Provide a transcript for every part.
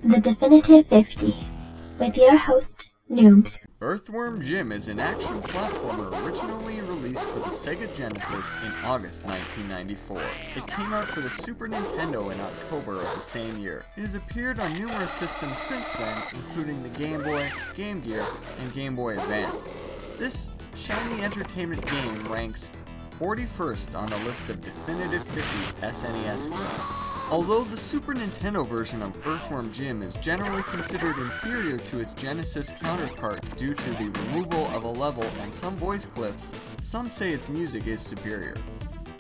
The Definitive 50, with your host, Noobs. Earthworm Jim is an action platformer originally released for the Sega Genesis in August 1994. It came out for the Super Nintendo in October of the same year. It has appeared on numerous systems since then, including the Game Boy, Game Gear, and Game Boy Advance. This shiny entertainment game ranks 41st on the list of Definitive 50 SNES games. Although the Super Nintendo version of Earthworm Jim is generally considered inferior to its Genesis counterpart due to the removal of a level and some voice clips, some say its music is superior.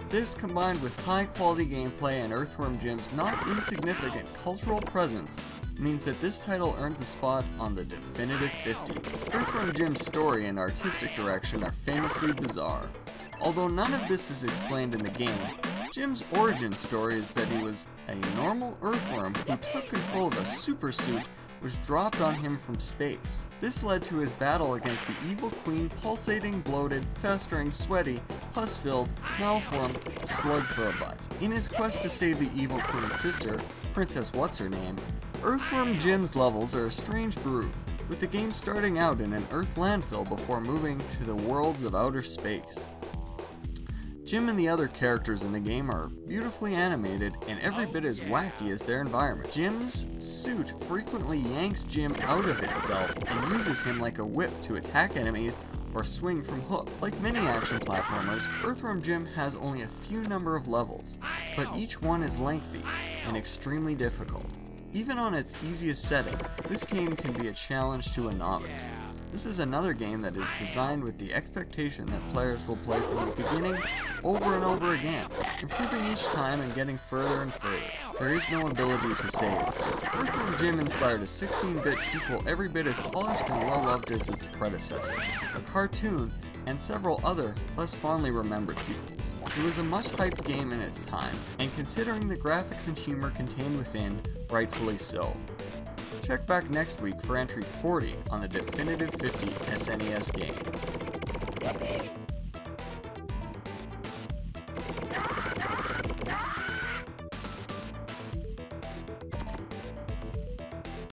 This, combined with high-quality gameplay and Earthworm Jim's not-insignificant cultural presence, means that this title earns a spot on the Definitive 50. Earthworm Jim's story and artistic direction are famously bizarre. Although none of this is explained in the game, Jim's origin story is that he was a normal earthworm who took control of a super suit which dropped on him from space. This led to his battle against the Evil Queen Pulsating, Bloated, Festering, Sweaty, Pus-filled, Malformed, Slug-for-a-Butt. In his quest to save the Evil Queen's sister, Princess What's-Her-Name, Earthworm Jim's levels are a strange brew, with the game starting out in an Earth landfill before moving to the worlds of outer space. Jim and the other characters in the game are beautifully animated and every bit as wacky as their environment. Jim's suit frequently yanks Jim out of itself and uses him like a whip to attack enemies or swing from hook. Like many action platformers, Earthworm Jim has only a few number of levels, but each one is lengthy and extremely difficult. Even on its easiest setting, this game can be a challenge to a novice. This is another game that is designed with the expectation that players will play from the beginning over and over again, improving each time and getting further and further. There is no ability to save. Earthworm Jim inspired a 16-bit sequel every bit as polished and well-loved as its predecessor, a cartoon, and several other, less fondly remembered sequels. It was a much-hyped game in its time, and considering the graphics and humor contained within, rightfully so. Check back next week for entry 40 on the Definitive 50 SNES games.